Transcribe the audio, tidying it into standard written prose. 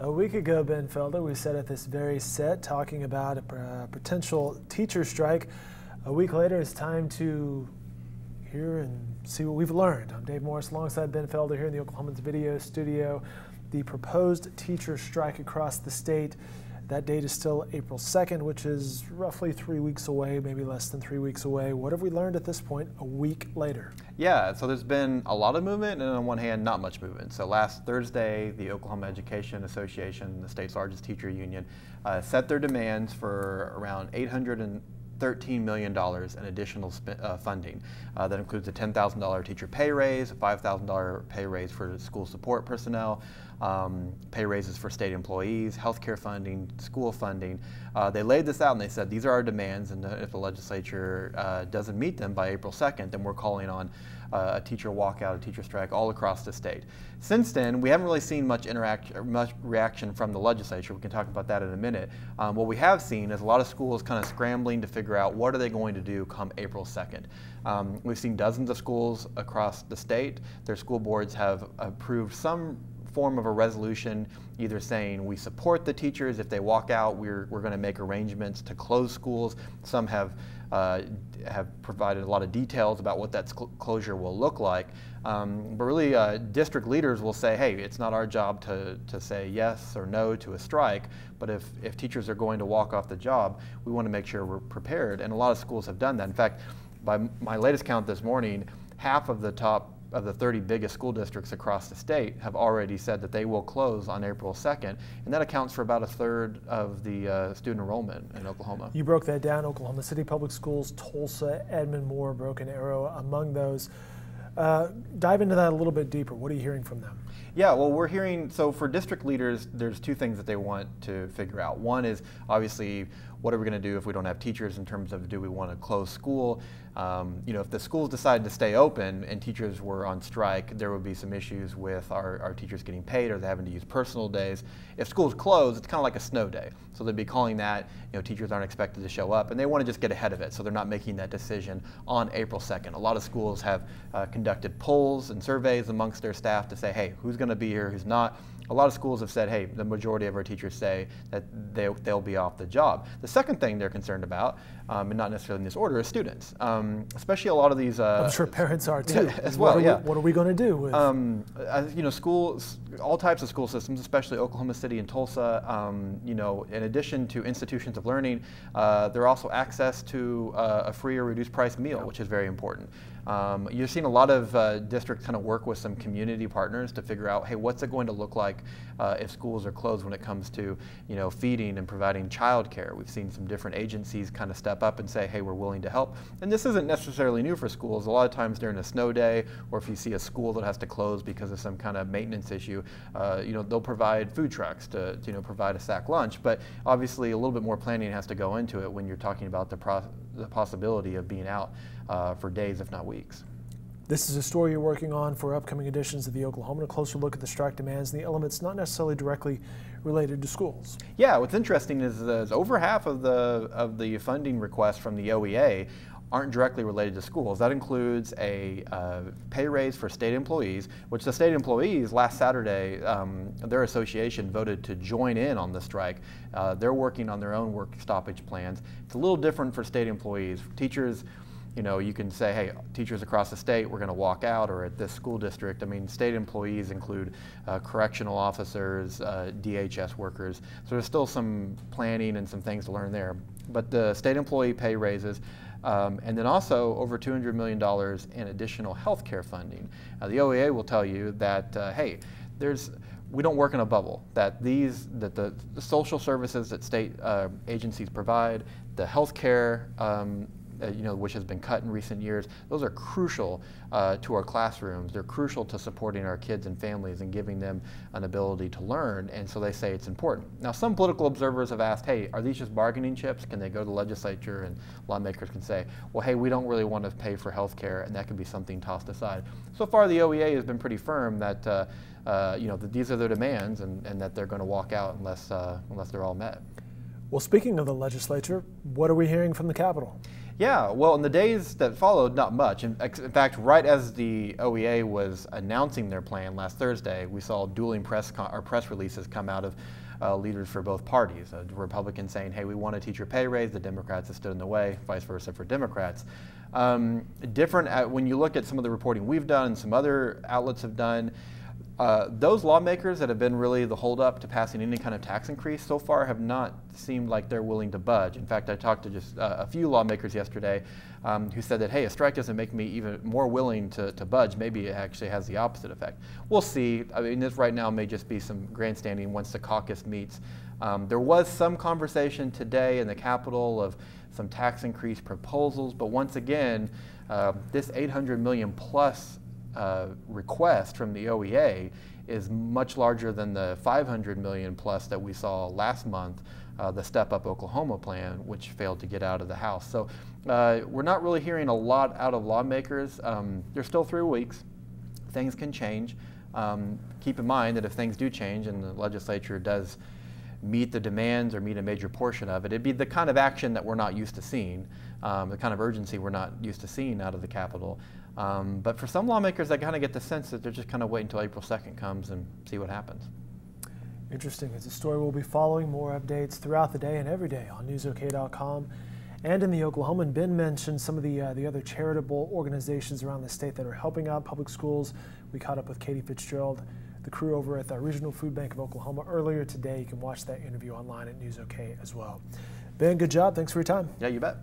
A week ago, Ben Felder, we sat at this very set talking about a potential teacher strike. A week later, it's time to hear and see what we've learned. I'm Dave Morris alongside Ben Felder here in the Oklahoman's video studio. The proposed teacher strike across the state, that date is still April 2nd, which is roughly 3 weeks away, maybe less than 3 weeks away. What have we learned at this point, a week later? Yeah, so there's been a lot of movement, and on one hand, not much movement. So last Thursday, the Oklahoma Education Association, the state's largest teacher union, set their demands for around $813 million in additional funding. That includes a $10,000 teacher pay raise, a $5,000 pay raise for school support personnel, pay raises for state employees, healthcare funding, school funding. They laid this out and they said these are our demands, and if the legislature doesn't meet them by April 2nd, then we're calling on a teacher walkout, a teacher strike all across the state. Since then, we haven't really seen much reaction from the legislature. We can talk about that in a minute. What we have seen is a lot of schools kind of scrambling to figure out what are they going to do come April 2nd. We've seen dozens of schools across the state. Their school boards have approved some form of a resolution either saying we support the teachers if they walk out, we're going to make arrangements to close schools. Some have provided a lot of details about what that closure will look like. But really district leaders will say, hey, it's not our job to say yes or no to a strike, but if teachers are going to walk off the job, we want to make sure we're prepared. And a lot of schools have done that. In fact, by my latest count this morning, half of the 30 biggest school districts across the state have already said that they will close on April 2nd, and that accounts for about a third of the student enrollment in Oklahoma. You broke that down: Oklahoma City Public Schools, Tulsa, Edmond, Moore, Broken Arrow among those. Dive into that a little bit deeper. What are you hearing from them? Yeah, well, we're hearing, so for district leaders, there's two things that they want to figure out. One is obviously, what are we going to do if we don't have teachers in terms of do we want to close school? If the schools decided to stay open and teachers were on strike, there would be some issues with our teachers getting paid or they having to use personal days. If schools close, it's kind of like a snow day. So they'd be calling that, teachers aren't expected to show up, and they want to just get ahead of it, so they're not making that decision on April 2nd. A lot of schools have conducted polls and surveys amongst their staff to say, hey, who's going to be here, who's not. A lot of schools have said, hey, the majority of our teachers say that they'll be off the job. The second thing they're concerned about, and not necessarily in this order, is students. Especially a lot of these... I'm sure parents are too. As well, yeah. What are we going to do with... schools, all types of school systems, especially Oklahoma City and Tulsa, in addition to institutions of learning, there are also access to a free or reduced price meal, which is very important. You're seeing a lot of districts kind of work with some community partners to figure out, hey, what's it going to look like if schools are closed when it comes to, feeding and providing childcare. We've seen some different agencies kind of step up and say, hey, we're willing to help. And this isn't necessarily new for schools. A lot of times during a snow day, or if you see a school that has to close because of some kind of maintenance issue, they'll provide food trucks to, provide a sack lunch. But obviously a little bit more planning has to go into it when you're talking about the possibility of being out for days, if not weeks. This is a story you're working on for upcoming editions of the Oklahoman, a closer look at the strike demands and the elements not necessarily directly related to schools. Yeah, what's interesting is over half of the funding requests from the OEA aren't directly related to schools. That includes a pay raise for state employees, which the state employees last Saturday, their association voted to join in on the strike. They're working on their own work stoppage plans. It's a little different for state employees. Teachers, you can say, hey, teachers across the state, we're going to walk out, or at this school district. I mean, state employees include correctional officers, DHS workers. So there's still some planning and some things to learn there. But the state employee pay raises, and then also over $200 million in additional health care funding. The OEA will tell you that, hey, we don't work in a bubble, that the social services that state agencies provide, the health care, which has been cut in recent years, those are crucial to our classrooms. They're crucial to supporting our kids and families and giving them an ability to learn, and so they say it's important. Now, some political observers have asked, hey, are these just bargaining chips? Can they go to the legislature and lawmakers can say, well, hey, we don't really want to pay for health care, and that could be something tossed aside. So far, the OEA has been pretty firm that that these are their demands and that they're going to walk out unless they're all met. Well, speaking of the legislature, what are we hearing from the Capitol? Yeah, well, in the days that followed, not much. In fact, right as the OEA was announcing their plan last Thursday, we saw dueling press releases come out of leaders for both parties. Republicans saying, hey, we want a teacher pay raise. The Democrats have stood in the way, vice versa for Democrats. When you look at some of the reporting we've done and some other outlets have done, those lawmakers that have been really the holdup to passing any kind of tax increase so far have not seemed like they're willing to budge. In fact, I talked to just a few lawmakers yesterday who said that, hey, a strike doesn't make me even more willing to budge. Maybe it actually has the opposite effect. We'll see. I mean, this right now may just be some grandstanding once the caucus meets. There was some conversation today in the Capitol of some tax increase proposals, but once again, this $800 million plus request from the OEA is much larger than the $500 million plus that we saw last month, the Step Up Oklahoma plan, which failed to get out of the House. So we're not really hearing a lot out of lawmakers. There's still 3 weeks. Things can change. Keep in mind that if things do change and the legislature does meet the demands or meet a major portion of it, it'd be the kind of action that we're not used to seeing, the kind of urgency we're not used to seeing out of the Capitol. But for some lawmakers, I kind of get the sense that they're just kind of waiting until April 2nd comes and see what happens. Interesting. It's a story we'll be following. More updates throughout the day and every day on newsok.com and in the Oklahoman. Ben mentioned some of the other charitable organizations around the state that are helping out public schools. We caught up with Katie Fitzgerald, the crew over at the Regional Food Bank of Oklahoma earlier today. You can watch that interview online at NewsOK as well. Ben, good job. Thanks for your time. Yeah, you bet.